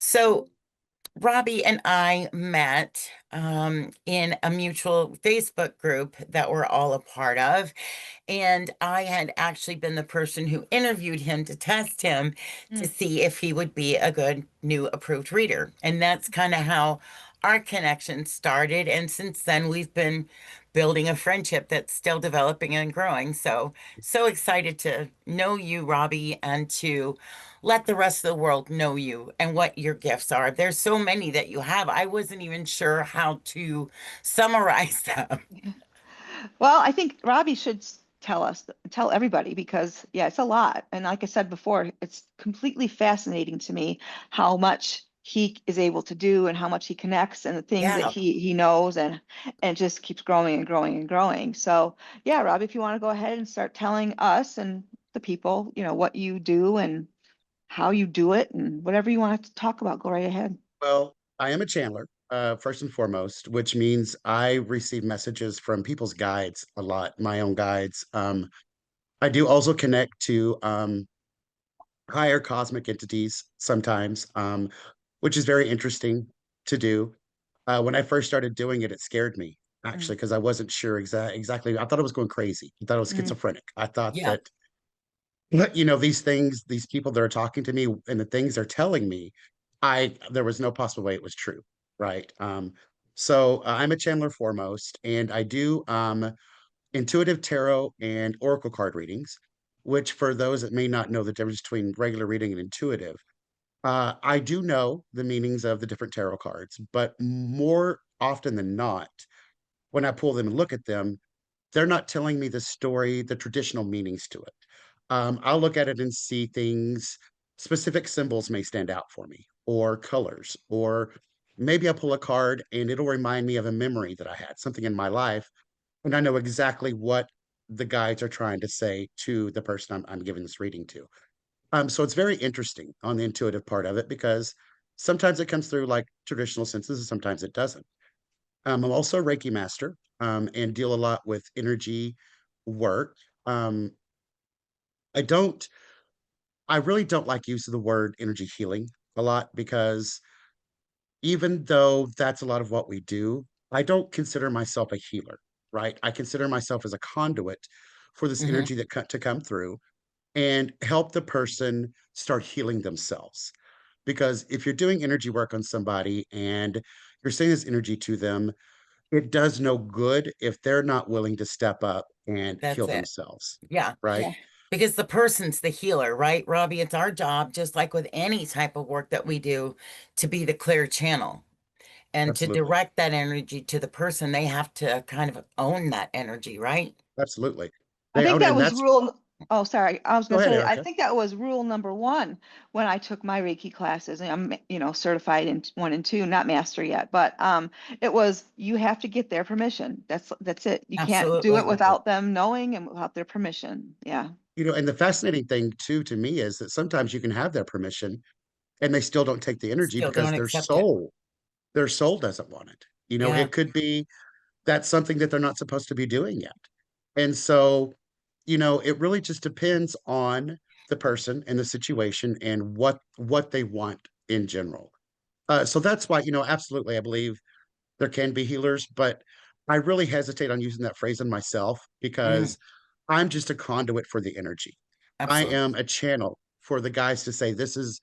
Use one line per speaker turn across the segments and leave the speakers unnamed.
So Robbie and I met in a mutual Facebook group that we're all a part of. And I had actually been the person who interviewed him to test him to
Mm.
see if he would be a good new approved reader. And that's kind of how our connection started. And since then, we've been building a friendship that's still developing and growing. So excited to know you, Robbie, and to let the rest of the world know you and what your gifts are. There's so many that you have. I wasn't even sure how to summarize them.
Well, I think Robbie should tell everybody because, yeah, it's a lot. And like I said before, it's completely fascinating to me how much he is able to do and how much he connects and the things that
Yeah.
he knows and just keeps growing and growing and growing. So, yeah, Robbie, if you want to go ahead and start telling us and the people, what you do and how you do it and whatever you want to talk about, go right ahead.
Well, I am a channeler, first and foremost, which means I receive messages from people's guides a lot, my own guides. I do also connect to higher cosmic entities sometimes, which is very interesting to do. When I first started doing it, it scared me
Mm,
actually because I wasn't sure exactly. I thought I was going crazy. I thought I was
mm,
schizophrenic. I thought
Yeah.
that, these things, these people that are talking to me and the things they're telling me, there was no possible way it was true, right? So I'm a channeler foremost, and I do intuitive tarot and oracle card readings, which for those that may not know the difference between regular reading and intuitive, I do know the meanings of the different tarot cards, but more often than not, when I pull them and look at them, they're not telling me the story, the traditional meanings to it. I'll look at it and see things, specific symbols may stand out for me, or colors, or maybe I'll pull a card and it'll remind me of a memory that I had, something in my life, and I know exactly what the guides are trying to say to the person I'm giving this reading to. So it's very interesting on the intuitive part of it because sometimes it comes through like traditional senses and sometimes it doesn't. I'm also a Reiki master and deal a lot with energy work. Um, I don't, I really don't like use of the word energy healing a lot because even though that's a lot of what we do, I don't consider myself a healer, right? I consider myself as a conduit for this
Hmm.
energy to come through and help the person start healing themselves. Because if you're doing energy work on somebody and you're saying this energy to them, it does no good if they're not willing to step up and heal
That's it.
themselves,
Yeah.
right?
yeah.
Because the person's the healer, right, Robbie? It's our job, just like with any type of work that we do, to be the clear channel and to
Absolutely.
direct that energy to the person. They have to kind of own that energy, right?
Absolutely.
I
They
think
own it.
that
And
was
that's,
rule. Oh, sorry. I was
go
going to
ahead,
say, I
Erica.
think that was rule number one when I took my Reiki classes. And I'm, certified in one and two, not master yet, but it was you have to get their permission. That's it. You can't do it
Absolutely.
Absolutely.
without them knowing and without their permission. Yeah.
And the fascinating thing too to me is that sometimes you can have their permission and they still don't take the energy
Still
because
don't accept it.
their soul doesn't want it.
Yeah.
It could be that's something that they're not supposed to be doing yet. And so, it really just depends on the person and the situation and what they want in general. So that's why, absolutely, I believe there can be healers, but I really hesitate on using that phrase on myself
Mhm.
because I'm just a conduit for the energy. I
Absolutely.
am a channel for the guys to say, this is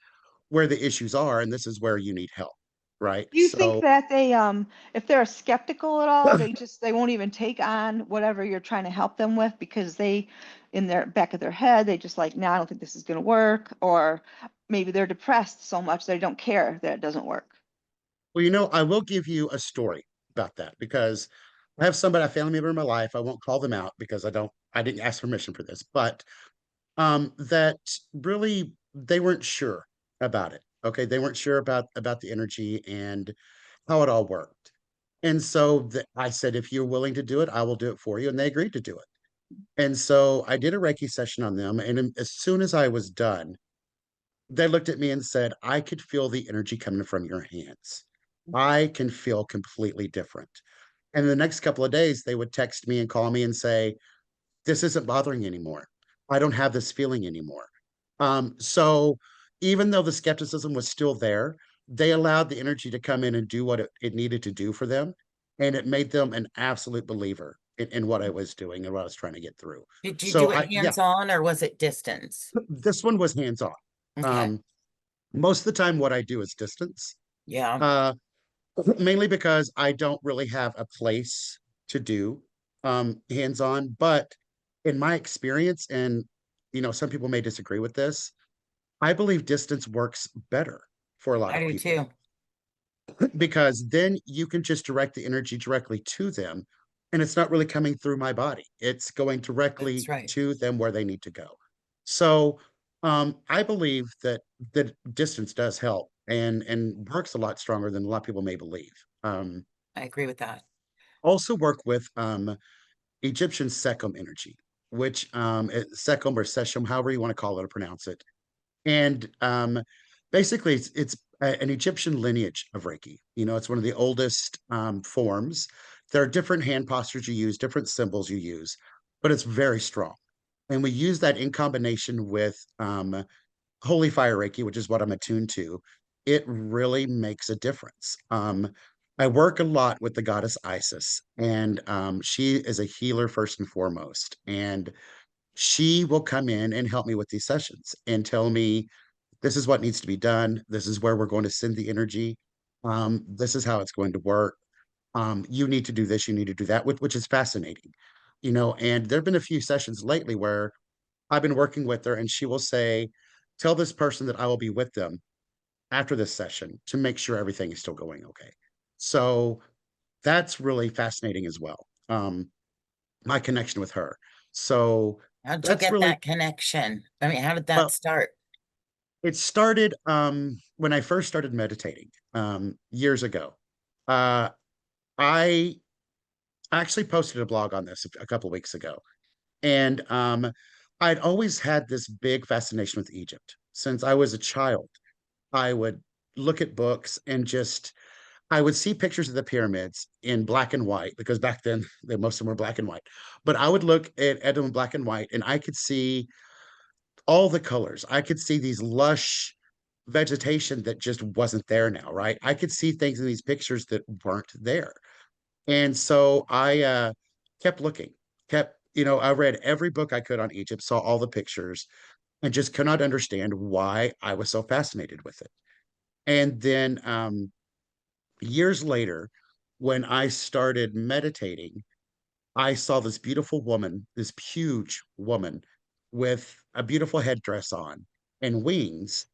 where the issues are and this is where you need help. Right.
Do you think
So,
that if they're skeptical at all, they won't even take on whatever you're trying to help them with because in their back of their head, they just like, no, I don't think this is going to work, or maybe they're depressed so much they don't care that it doesn't work.
well, I will give you a story about that because I have a family member in my life. I won't call them out because I didn't ask permission for this, but that really they weren't sure about it. Okay, they weren't sure about the energy and how it all worked. And so I said, if you're willing to do it, I will do it for you. And they agreed to do it. And so I did a Reiki session on them. And as soon as I was done, they looked at me and said, I could feel the energy coming from your hands. I can feel completely different. And the next couple of days, they would text me and call me and say, this isn't bothering you anymore. I don't have this feeling anymore. So even though the skepticism was still there, they allowed the energy to come in and do what it needed to do for them. And it made them an absolute believer in what I was doing and what I was trying to get through.
Did you do
So
it
yeah,
hands-on or was it distance?
this one was hands-on.
Okay.
Um, most of the time what I do is distance.
Yeah,
Uh, mainly because I don't really have a place to do hands-on, but in my experience, and some people may disagree with this, I believe distance works better for a lot
I
of
do
people
too.
because then you can just direct the energy directly to them, and it's not really coming through my body. It's going
That's
directly
right.
to them where they need to go. So I believe that distance does help and works a lot stronger than a lot of people may believe. Um,
I agree with that.
also work with Egyptian Sekhem energy, which Sekhem or Seichem, however you want to call it or pronounce it. And basically, it's an Egyptian lineage of Reiki. It's one of the oldest forms. There are different hand postures you use, different symbols you use, but it's very strong. And we use that in combination with Holy Fire Reiki, which is what I'm attuned to. It really makes a difference. I work a lot with the goddess Isis, and she is a healer first and foremost. And she will come in and help me with these sessions and tell me this is what needs to be done. This is where we're going to send the energy. This is how it's going to work. You need to do this, you need to do that, which is fascinating. And there have been a few sessions lately where I've been working with her and she will say, tell this person that I will be with them after this session to make sure everything is still going okay. So that's really fascinating as well. My connection with her. So
How'd you
that's
get
really
that connection? I mean, how did that
well,
start?
it started when I first started meditating years ago. Uh I actually posted a blog on this a couple of weeks ago. And I'd always had this big fascination with Egypt. Since I was a child, I would look at books and just I would see pictures of the pyramids in black and white because back then most of them were black and white. But I would look at them in black and white and I could see all the colors. I could see these lush vegetation that just wasn't there now, right? I could see things in these pictures that weren't there. And so I kept looking, I read every book I could on Egypt, saw all the pictures, and just could not understand why I was so fascinated with it. And then years later, when I started meditating, I saw this beautiful woman, this huge woman with a beautiful headdress on and wings.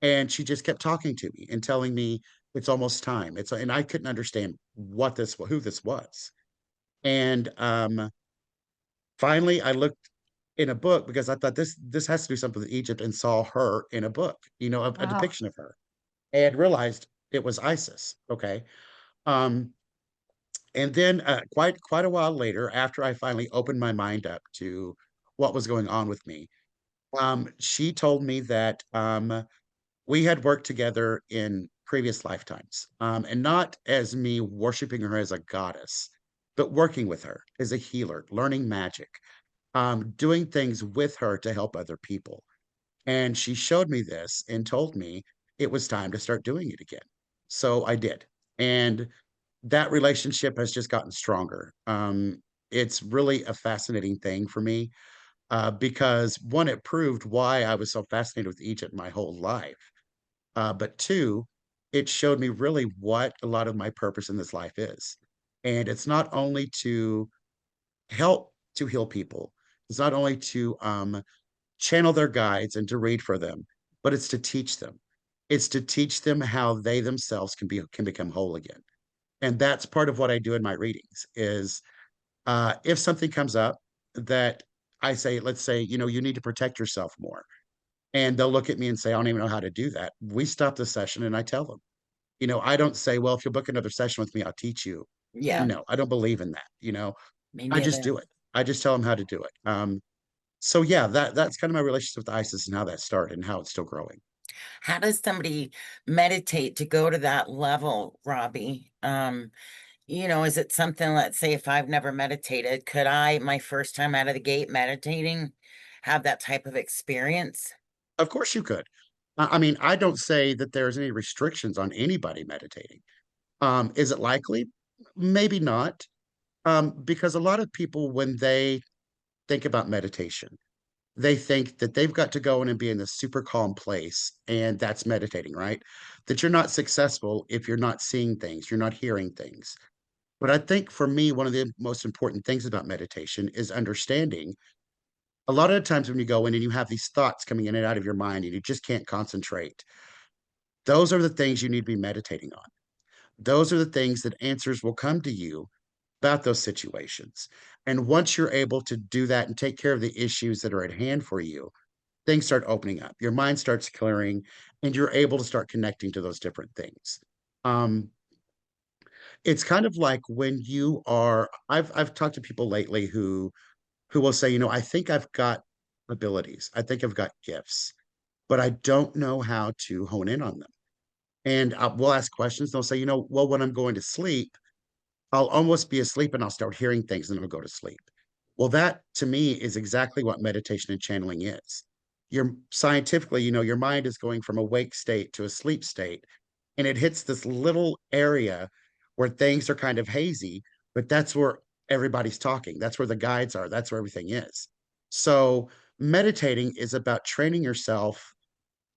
And she just kept talking to me and telling me it's almost time. And I couldn't understand who this was. And finally, I looked in a book because I thought this has to do something with Egypt and saw her in a book, a
Wow.
depiction of her, and realized it was Isis. Okay. Um, and then quite a while later, after I finally opened my mind up to what was going on with me, she told me that we had worked together in previous lifetimes, and not as me worshiping her as a goddess, but working with her as a healer, learning magic, doing things with her to help other people. And she showed me this and told me it was time to start doing it again. So I did. And that relationship has just gotten stronger. It's really a fascinating thing for me because one, it proved why I was so fascinated with Egypt my whole life. But two, it showed me really what a lot of my purpose in this life is. And it's not only to help to heal people, it's not only to channel their guides and to read for them, but it's to teach them. It's to teach them how they themselves can become whole again. And that's part of what I do in my readings is if something comes up that I say, let's say, you need to protect yourself more. And they'll look at me and say, I don't even know how to do that. We stop the session and I tell them, I don't say, well, if you'll book another session with me, I'll teach you.
Yeah,
No, I don't believe in that.
me
I just
neither.
do it. I just tell them how to do it. So yeah, that's kind of my relationship with ISIS and how that started and how it's still growing.
How does somebody meditate to go to that level, Robbie? Is it something, let's say if I've never meditated, could I, my first time out of the gate meditating, have that type of experience?
Of course you could. I mean, I don't say that there's any restrictions on anybody meditating. Is it likely? Maybe not. Because a lot of people, when they think about meditation, they think that they've got to go in and be in this super calm place, and that's meditating, right? That you're not successful if you're not seeing things, you're not hearing things. But I think for me, one of the most important things about meditation is understanding a lot of the times when you go in and you have these thoughts coming in and out of your mind and you just can't concentrate, those are the things you need to be meditating on. Those are the things that answers will come to you about those situations. And once you're able to do that and take care of the issues that are at hand for you, things start opening up. Your mind starts clearing, and you're able to start connecting to those different things. Um, it's kind of like when you are. I've talked to people lately who will say, I think I've got abilities. I think I've got gifts, but I don't know how to hone in on them. And we'll ask questions. They'll say, well, when I'm going to sleep, I'll almost be asleep and I'll start hearing things and I'll go to sleep. Well, that to me is exactly what meditation and channeling is. You're scientifically, your mind is going from a wake state to a sleep state, and it hits this little area where things are kind of hazy, but that's where everybody's talking. That's where the guides are. That's where everything is. So meditating is about training yourself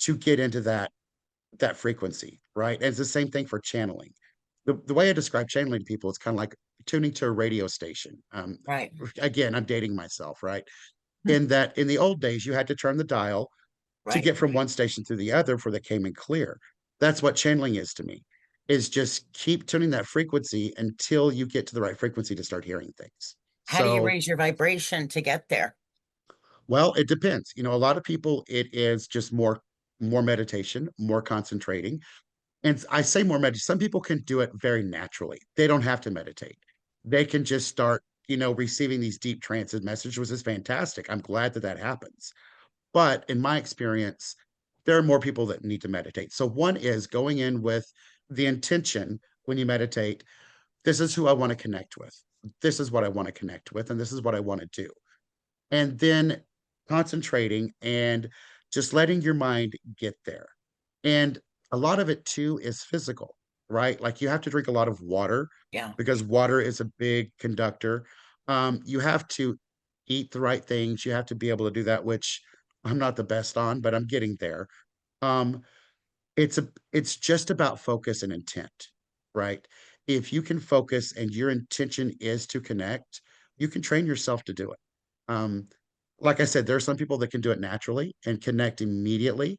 to get into that frequency, right? And it's the same thing for channeling. The way I describe channeling to people is kind of like tuning to a radio station.
Right.
Again, I'm dating myself, right? In that in the old days, you had to turn the dial to
Right.
get from one station to the other before they came in clear. That's what channeling is to me, is just keep tuning that frequency until you get to the right frequency to start hearing things.
How do you
So,
raise your vibration to get there?
well, it depends. A lot of people, it is just more meditation, more concentrating. And I say more meditation. Some people can do it very naturally. They don't have to meditate. They can just start, receiving these deep trances messages, which is fantastic. I'm glad that that happens. But in my experience, there are more people that need to meditate. So one is going in with the intention when you meditate, this is who I want to connect with. This is what I want to connect with, and this is what I want to do. And then concentrating and just letting your mind get there. And a lot of it too is physical, right? Like you have to drink a lot of water
Yeah.
because water is a big conductor. You have to eat the right things. You have to be able to do that, which I'm not the best on, but I'm getting there. Um, it's just about focus and intent, right? If you can focus and your intention is to connect, you can train yourself to do it. Um, like I said, there are some people that can do it naturally and connect immediately,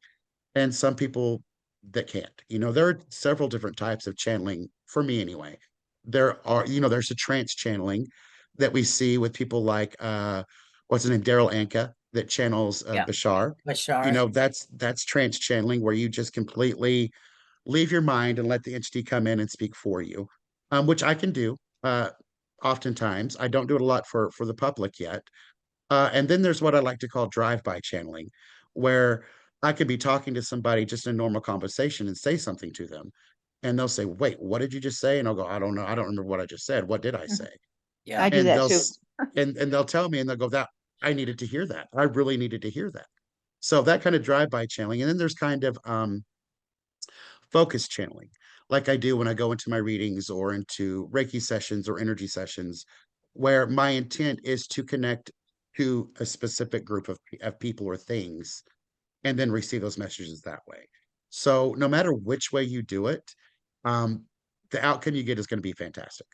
and some people that can't. There are several different types of channeling for me anyway. There's a trance channeling that we see with people like what's his name, Daryl Anka, that channels
Yeah.
Bashar.
Bashar.
That's trance channeling where you just completely leave your mind and let the entity come in and speak for you, which I can do. Oftentimes, I don't do it a lot for the public yet. And then there's what I like to call drive-by channeling, where I could be talking to somebody just in a normal conversation and say something to them. And they'll say, "Wait, what did you just say?" And I'll go, "I don't know. I don't remember what I just said. What did I say?"
Yeah.
I do
And
that too.
and they'll tell me and they'll go, "That I needed to hear that. I really needed to hear that." So that kind of drive-by channeling. And then there's kind of focus channeling, like I do when I go into my readings or into Reiki sessions or energy sessions, where my intent is to connect to a specific group of people or things and then receive those messages that way. So no matter which way you do it, um, the outcome you get is going to be fantastic.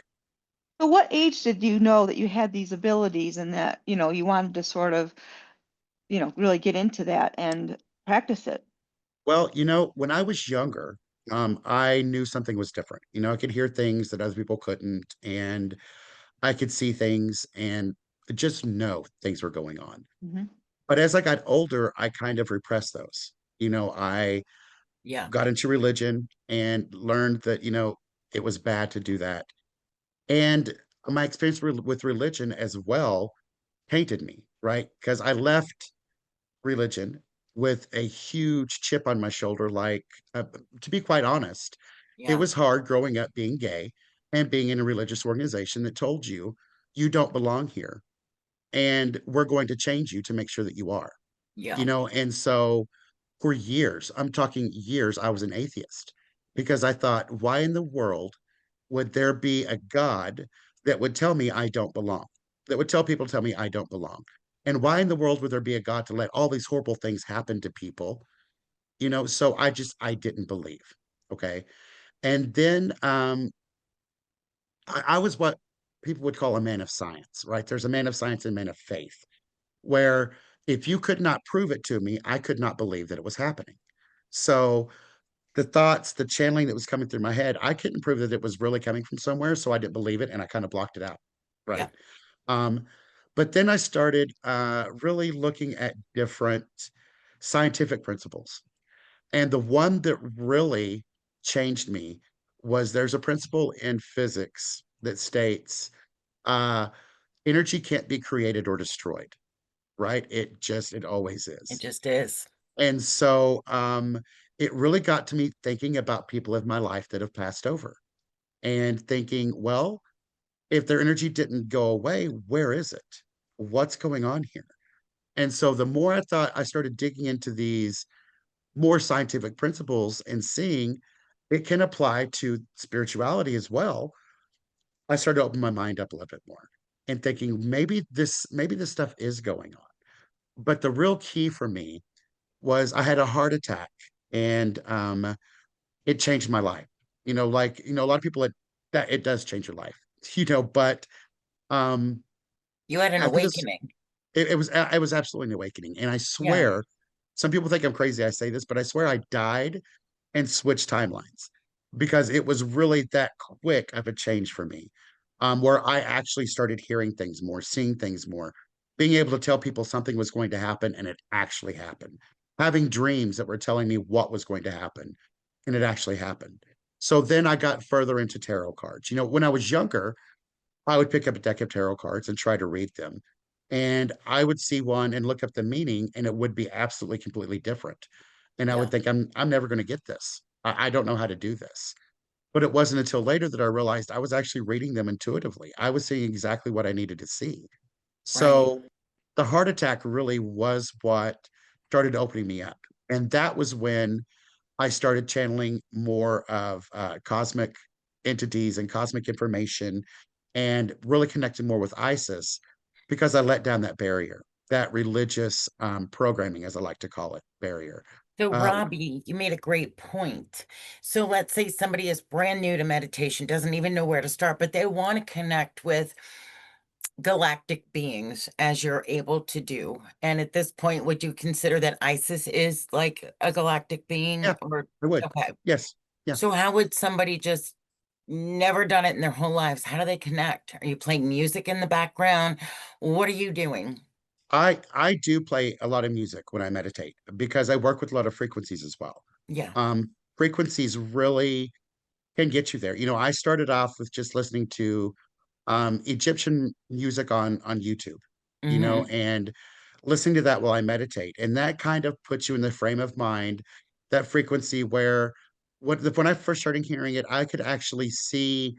So what age did you know that you had these abilities and that, you wanted to sort of, really get into that and practice it?
Well, when I was younger, I knew something was different. I could hear things that other people couldn't, and I could see things and just know things were going on.
Hmm.
But as I got older, I kind of repressed those. I
Yeah.
got into religion and learned that, it was bad to do that. And my experience with religion as well tainted me, right? Because I left religion with a huge chip on my shoulder. Like, to be quite honest, it
Yeah.
was hard growing up being gay and being in a religious organization that told you you don't belong here and we're going to change you to make sure that you are.
Yeah.
And so for years, I'm talking years, I was an atheist because I thought, why in the world would there be a God that would tell me I don't belong, that would tell people to tell me I don't belong? And why in the world would there be a God to let all these horrible things happen to people? So I didn't believe. Okay. And then I was what people would call a man of science, right? There's a man of science and a man of faith, where if you could not prove it to me, I could not believe that it was happening. So the thoughts, the channeling that was coming through my head, I couldn't prove that it was really coming from somewhere, so I didn't believe it and I kind of blocked it out.
Yeah.
Right. Um, but then I started really looking at different scientific principles. And the one that really changed me was there's a principle in physics that states uh, energy can't be created or destroyed, right? It always
It
is.
just is.
And so it really got to me thinking about people of my life that have passed over and thinking, well, if their energy didn't go away, where is it? What's going on here? And so the more I thought, I started digging into these more scientific principles and seeing it can apply to spirituality as well. I started to open my mind up a little bit more and thinking maybe this stuff is going on. But the real key for me was I had a heart attack and it changed my life. A lot of people that it does change your life, but um
You had an
after this
awakening.
it was absolutely an awakening. And I
Yeah.
swear, some people think I'm crazy I say this, but I swear I died and switch timelines because it was really that quick of a change for me, where I actually started hearing things more, seeing things more, being able to tell people something was going to happen and it actually happened, having dreams that were telling me what was going to happen and it actually happened. So then I got further into tarot cards. When I was younger, I would pick up a deck of tarot cards and try to read them. And I would see one and look up the meaning, and it would be absolutely completely different. And I would
Yeah.
think, I'm never going to get this. I don't know how to do this. But it wasn't until later that I realized I was actually reading them intuitively. I was seeing exactly what I needed to see.
Right.
So the heart attack really was what started opening me up. And that was when I started channeling more of cosmic entities and cosmic information and really connected more with Isis because I let down that barrier, that religious programming, as I like to call it, barrier.
So,
Uh,
Robbi, you made a great point. So, let's say somebody is brand new to meditation, doesn't even know where to start, but they want to connect with galactic beings as you're able to do. And at this point, would you consider that Isis is like a galactic being
yeah,
or
I would.
okay.
Yes. Yeah.
So how would somebody just never done it in their whole lives? How do they connect? Are you playing music in the background? What are you doing?
I do play a lot of music when I meditate because I work with a lot of frequencies as well.
Yeah.
Frequencies really can get you there. I started off with just listening to Egyptian music on YouTube,
Mm-hmm.
and listening to that while I meditate. And that kind of puts you in the frame of mind, that frequency where when I first started hearing it, I could actually see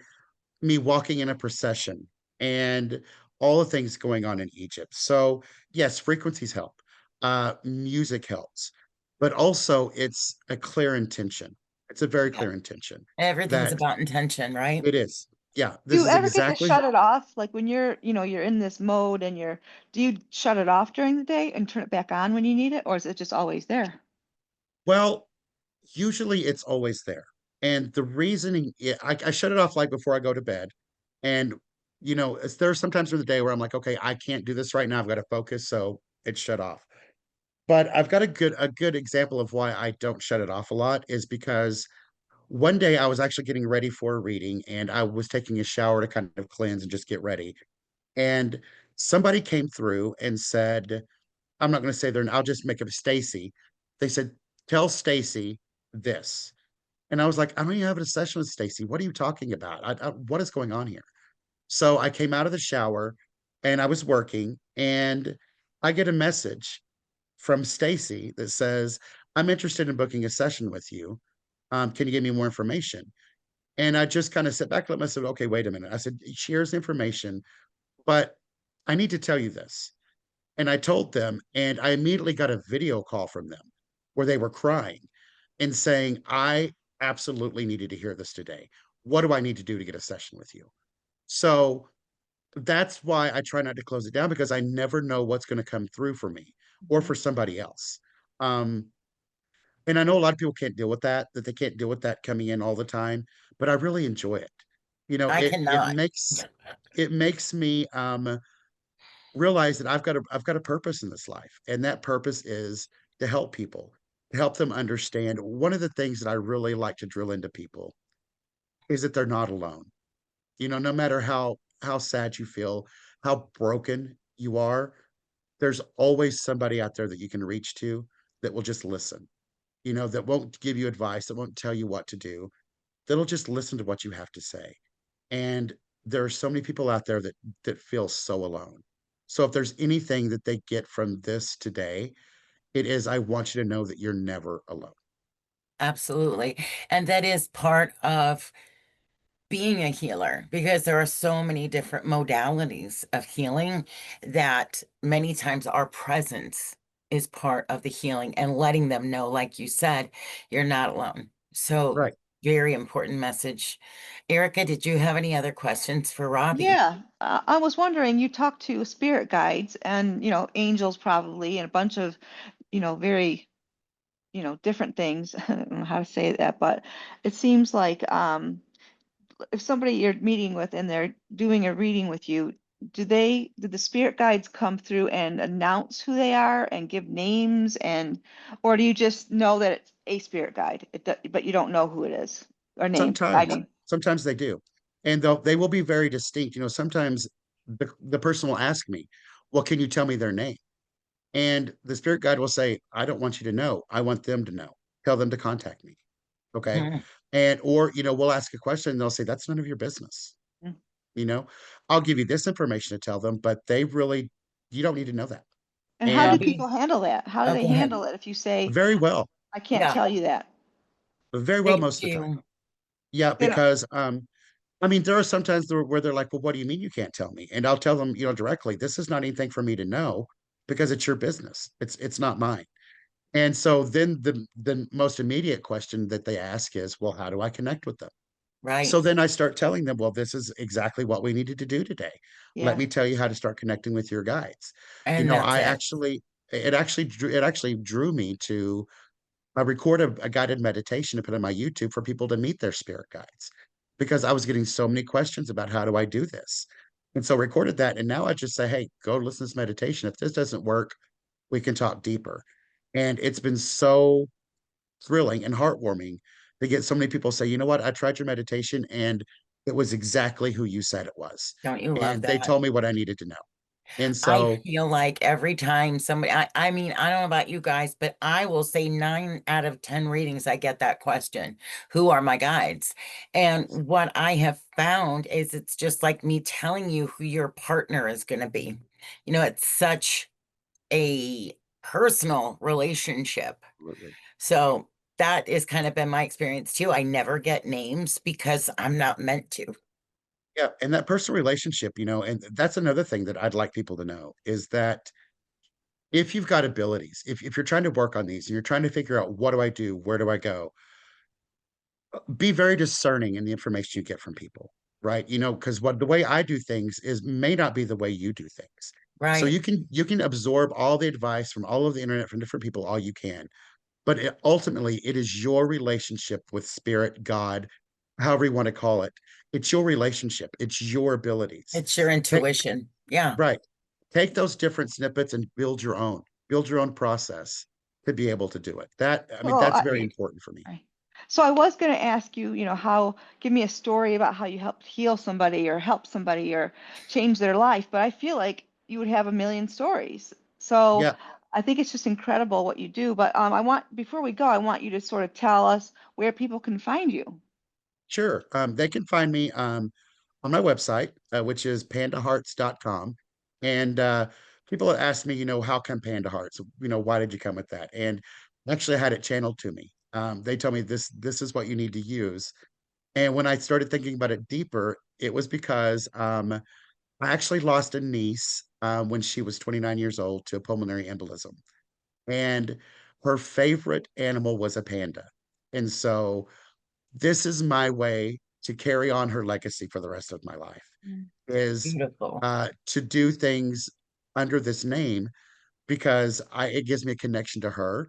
me walking in a procession and all the things going on in Egypt. So yes, frequencies help. Music helps, but also it's a clear intention. It's a very
Yeah.
clear intention
Everything's
that
about intention, right?
it is. Yeah,
Do
this
you
is
ever get to
exactly.
shut it off? Like when you're in this mode and do you shut it off during the day and turn it back on when you need it, or is it just always there?
Well, usually it's always there. And the reasoning, I shut it off like before I go to bed. And, there are sometimes during the day where I'm like, okay, I can't do this right now. I've got to focus. So it's shut off. But I've got a good example of why I don't shut it off a lot is because one day I was actually getting ready for a reading and I was taking a shower to kind of cleanse and just get ready. And somebody came through and said, I'm not going to say their I'll just make it Stacy. They said, tell Stacy this. And I was like, I don't even have a session with Stacy. What are you talking about? What is going on here? So I came out of the shower and I was working and I get a message from Stacy that says, I'm interested in booking a session with you. Can you give me more information? And I just kind of sit back and let myself, okay, wait a minute. I said, here's information, but I need to tell you this. And I told them, and I immediately got a video call from them. where they were crying and saying, I absolutely needed to hear this today. What do I need to do to get a session with you? So that's why I try not to close it down, because I never know what's going to come through for me or
Mhm.
for somebody else. Um, and I know a lot of people can't deal with that they can't deal with that coming in all the time, but I really enjoy it. You know,
I
it
cannot.
makes me realize that I've got a purpose in this life, and that purpose is to help people, to help them understand. One of the things that I really like to drill into people is that they're not alone. You know, no matter how sad you feel, how broken you are, there's always somebody out there that you can reach to that will just listen. You know, that won't give you advice, that won't tell you what to do, that'll just listen to what you have to say. And there are so many people out there that feel so alone. So if there's anything that they get from this today, it is, I want you to know that you're never alone.
Absolutely. And that is part of being a healer, because there are so many different modalities of healing that many times our presence is part of the healing, and letting them know, like you said, you're not alone. So,
Right.
very important message. Erica, did you have any other questions for Robbi?
Yeah, I was wondering, you talk to spirit guides and, angels probably, and a bunch of, very, different things. I don't know how to say that, but it seems like if somebody you're meeting with and they're doing a reading with you, do the spirit guides come through and announce who they are and give names, or do you just know that it's a spirit guide, but you don't know who it is or name, guide
Sometimes,
name?
sometimes they do. And they will be very distinct. You know, sometimes the person will ask me, well, can you tell me their name? And the spirit guide will say, I don't want you to know. I want them to know. Tell them to contact me. Okay.
Mhm.
And, or, you know, we'll ask a question and they'll say, that's none of your business.
Mm.
You know, I'll give you this information to tell them, but they really, you don't need to know that.
And how do
And
Robbi,
people handle that? How do
oh,
they
go ahead.
handle it if you say,
very well,
I can't
Yeah,
tell you that?
very well,
they
most of the time.
do.
Yeah.
They don't.
Because, I mean, there are sometimes where they're like, well, what do you mean you can't tell me? And I'll tell them, you know, directly, this is not anything for me to know because it's your business. It's not mine. And so then the most immediate question that they ask is, well, how do I connect with them?
Right.
So then I start telling them, well, this is exactly what we needed to do today. Let
Yeah.
me tell you how to start connecting with your guides. You
And
know,
that's
I
it.
actually, it actually drew me to record a guided meditation to put on my YouTube for people to meet their spirit guides, because I was getting so many questions about how do I do this. And so recorded that. And now I just say, hey, go listen to this meditation. If this doesn't work, we can talk deeper. And it's been so thrilling and heartwarming to get so many people say, you know what, I tried your meditation and it was exactly who you said it was.
Don't you love
And they
that?
told me what I needed to know. And
I
so,
feel like every time somebody, I mean, I don't know about you guys, but I will say 9 out of 10 readings, I get that question. Who are my guides? And what I have found is it's just like me telling you who your partner is going to be. You know, it's such a personal relationship.
absolutely.
So that is kind of been my experience too. I never get names because I'm not meant to.
Yeah. And that personal relationship, you know, and that's another thing that I'd like people to know is that if you've got abilities, if you're trying to work on these and you're trying to figure out what do I do, where do I go, be very discerning in the information you get from people, right? You know, because what the way I do things is may not be the way you do things. So
Right.
you can absorb all the advice from all of the internet from different people all you can, but ultimately it is your relationship with spirit, God, however you want to call it. It's your relationship. It's your abilities.
It's your
Take,
intuition. Yeah.
right. Take those different snippets and build your own process to be able to do it. That, I mean,
Well,
that's very important for me.
right. So I was going to ask you, give me a story about how you helped heal somebody or help somebody or change their life, but I feel like you would have a million stories. So
Yeah.
I think it's just incredible what you do. But before we go, I want you to sort of tell us where people can find you.
Sure. They can find me on my website, which is pandahearts.com. And people ask me, you know, how come Panda Hearts? You know, why did you come with that? And actually, I had it channeled to me. They told me this is what you need to use. And when I started thinking about it deeper, it was because I actually lost a niece when she was 29 years old to a pulmonary embolism. And her favorite animal was a panda. And so this is my way to carry on her legacy for the rest of my life,
Mm.
is
Beautiful.
to do things under this name, because it gives me a connection to her,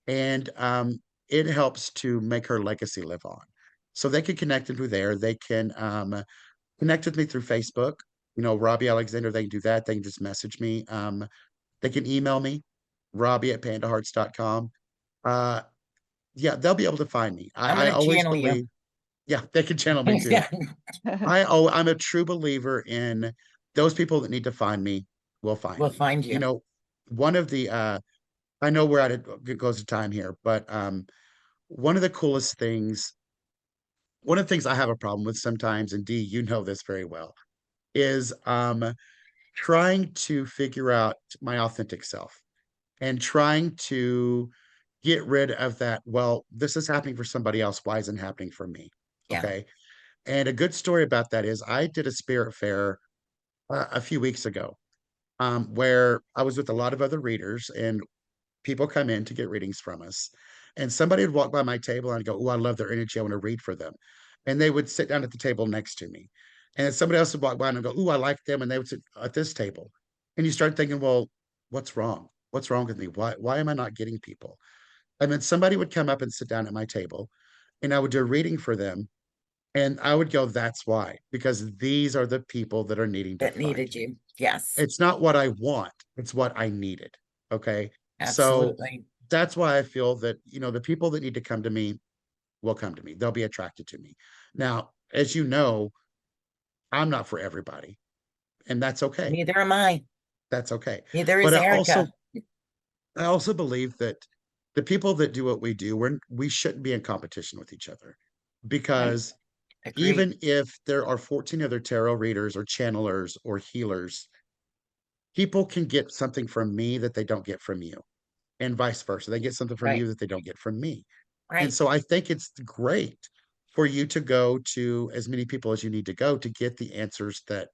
and it helps to make her legacy live on. So they can connect through there. They can connect with me through Facebook. Robbi Alexander, they can do that. They can just message me. They can email me, Robbi@pandahearts.com. Uh, yeah, they'll be able to find me.
I'm
I
going to
always
channel you.
believe, yeah, they can channel me too.
Yeah,
I'm a true believer in those people that need to find me will find
we'll
me.
find you.
One of the I know we're at it goes to time here, but one of the coolest things, one of the things I have a problem with sometimes, and Dee, you know this very well, is trying to figure out my authentic self and trying to get rid of that. Well, this is happening for somebody else. Why isn't it happening for me?
Yeah.
Okay. And a good story about that is I did a spirit fair a few weeks ago, where I was with a lot of other readers, and people come in to get readings from us. And somebody would walk by my table and I'd go, "Oh, I love their energy. I want to read for them." And they would sit down at the table next to me. And then somebody else would walk by and I'd go, "Oh, I like them." And they would sit at this table. And you start thinking, well, what's wrong? What's wrong with me? Why am I not getting people? And then somebody would come up and sit down at my table, and I would do a reading for them. And I would go, that's why, because these are the people that are needing to
That
find
needed
me.
you. Yes,
It's not what I want, it's what I needed. Okay. So
absolutely.
that's why I feel that, the people that need to come to me will come to me. They'll be attracted to me. Now, as you know, I'm not for everybody, and that's okay.
Neither am I.
That's okay.
Neither
But
is Erica.
I also believe that the people that do what we do, we shouldn't be in competition with each other,
Right.
because
Agreed.
even if there are 14 other tarot readers or channelers or healers, people can get something from me that they don't get from you, and vice versa. They get something from
Right.
you that they don't get from me. And
Right.
so I think it's great for you to go to as many people as you need to go to get the answers that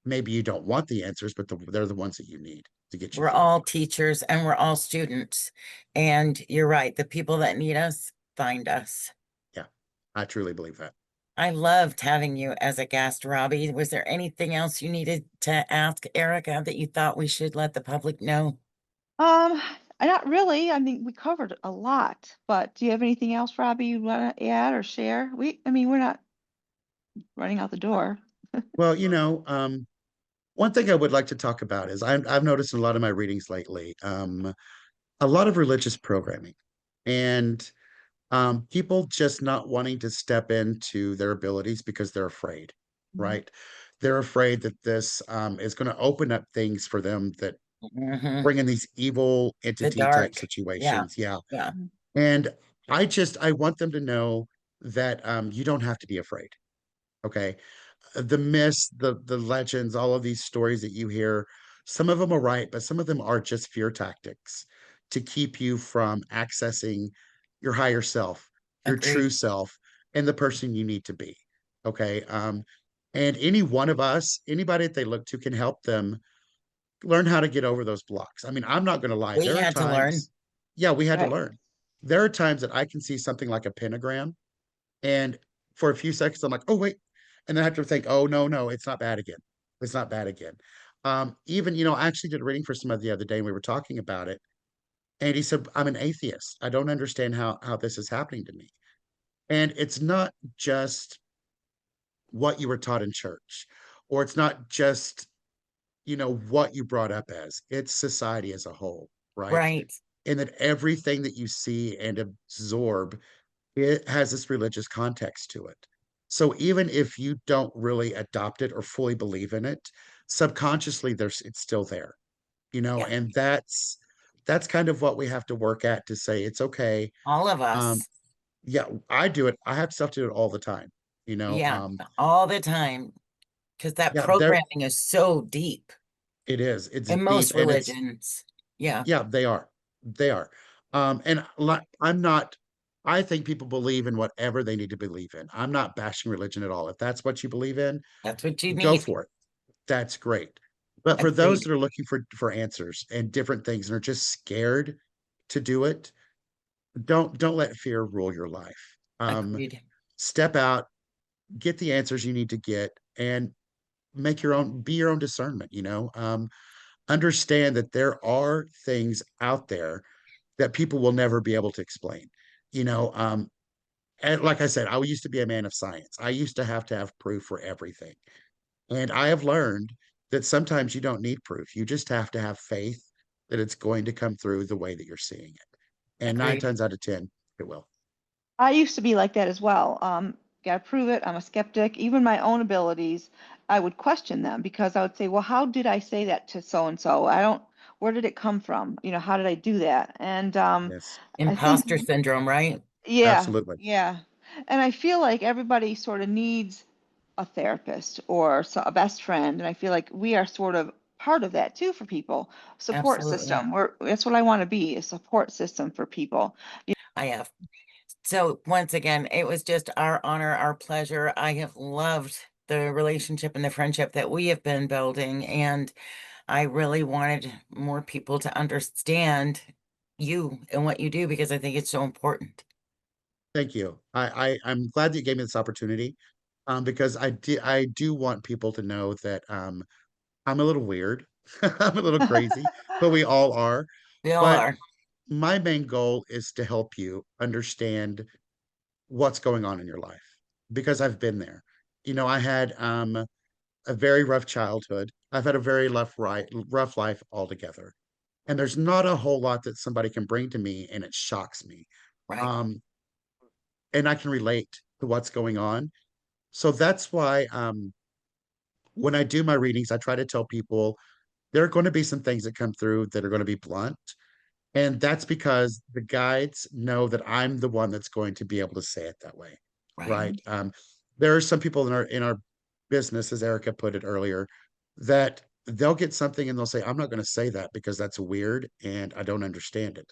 maybe you don't want the answers, but they're the ones that you need to get you
We're
through.
all teachers and we're all students. And you're right. The people that need us find us.
Yeah, I truly believe that.
I loved having you as a guest, Robbie. Was there anything else you needed to ask Erica that you thought we should let the public know?
Um, not really. I mean, we covered a lot, but do you have anything else, Robbie, you want to add or share? I mean, we're not running out the door.
Well, one thing I would like to talk about is I've noticed in a lot of my readings lately, a lot of religious programming, and people just not wanting to step into their abilities because they're afraid,
Mhm.
right? They're afraid that this is going to open up things for them that
Hmm.
bring in these evil
The
entity type
dark. Yeah.
situations. Yeah.
Yeah.
Mhm.
And I want them to know that you don't have to be afraid. Okay. The myths, the legends, all of these stories that you hear, some of them are right, but some of them are just fear tactics to keep you from accessing your higher self, your true
Agreed.
self, and the person you need to be. Okay. And any one of us, anybody that they look to can help them learn how to get over those blocks. I mean, I'm not going to lie.
We
There are
had to learn.
times, yeah, we had to
Right.
learn. There are times that I can see something like a pentagram, and for a few seconds, I'm like, oh, wait. And then I have to think, oh, no, no, it's not bad again. It's not bad again. Even, I actually did a reading for somebody the other day and we were talking about it. And he said, I'm an atheist. I don't understand how this is happening to me. And it's not just what you were taught in church, or it's not just, what you brought up as, it's society as a whole, right?
Right.
And that everything that you see and absorb, it has this religious context to it. So even if you don't really adopt it or fully believe in it, subconsciously it's still there,
Yeah.
and that's kind of what we have to work at, to say it's okay.
All of
Um,
us.
yeah, I do it. I have stuff to do it all the time, you know.
Yeah. All the time. Because that
Yeah, there
programming is so deep
it is. It's
in
deep,
most
and it's,
religions. Yeah.
yeah, they are. They are. And like, I'm not, I think people believe in whatever they need to believe in. I'm not bashing religion at all. If that's what you believe in,
That's what you
go
need.
for it. That's great. But for those
Agreed.
that are looking for answers and different things and are just scared to do it, don't let fear rule your life.
Agreed.
Step out, get the answers you need to get, and make your own, be your own discernment, understand that there are things out there that people will never be able to explain. You know, and like I said, I used to be a man of science. I used to have proof for everything. And I have learned that sometimes you don't need proof. You just have to have faith that it's going to come through the way that you're seeing it. And nine
Agreed.
times out of 10, it will.
I used to be like that as well. Gotta prove it. I'm a skeptic. Even my own abilities, I would question them because I would say, well, how did I say that to so and so? I don't, where did it come from? How did I do that? And
Yes,
I think,
Imposter syndrome, right?
yeah,
absolutely.
yeah. And I feel like everybody sort of needs a therapist or a best friend. And I feel like we are sort of part of that too for people. Support
Absolutely.
system. That's what I want to be, a support system for people.
I have. So once again, it was just our honor, our pleasure. I have loved the relationship and the friendship that we have been building, and I really wanted more people to understand you and what you do because I think it's so important.
Thank you. I'm glad that you gave me this opportunity. Because I do want people to know that I'm a little weird. I'm a little crazy, but we all are.
We all
But
are.
my main goal is to help you understand what's going on in your life because I've been there. I had a very rough childhood. I've had a very rough life altogether. And there's not a whole lot that somebody can bring to me, and it shocks me.
Right.
Um, and I can relate to what's going on. So that's why when I do my readings, I try to tell people there are going to be some things that come through that are going to be blunt. And that's because the guides know that I'm the one that's going to be able to say it that way.
Right.
Right. There are some people in our business, as Erica put it earlier, that they'll get something and they'll say, I'm not going to say that because that's weird and I don't understand it.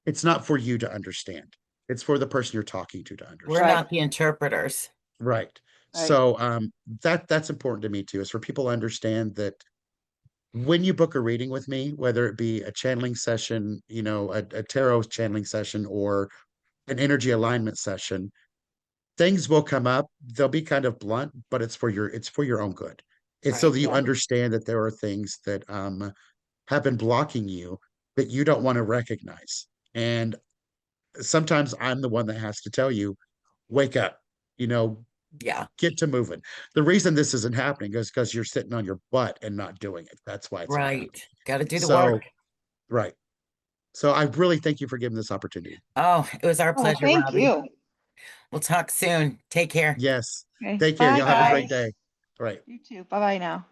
It's not for you to understand. It's for the person you're talking to
We're
understand.
Right,
not the interpreters.
Right.
right.
So that's important to me too, is for people to understand that when you book a reading with me, whether it be a channeling session, a tarot channeling session or an energy alignment session, things will come up. They'll be kind of blunt, but it's for your own good. It's so
Right.
that you
Yeah.
understand that there are things that have been blocking you that you don't want to recognize. And sometimes I'm the one that has to tell you, wake up, you know,
Yeah.
get to moving. The reason this isn't happening is because you're sitting on your butt and not doing it. That's why it's not happening.
Right. Got to do the
So,
work.
right. So I really thank you for giving this opportunity.
Oh, it was our
Oh,
pleasure,
thank
Robbie.
you.
We'll talk soon. Take care.
Yes.
Okay.
Take care.
Bye,
Y'all have a
Bye.
great
guys.
day. All right.
You too. Bye bye now.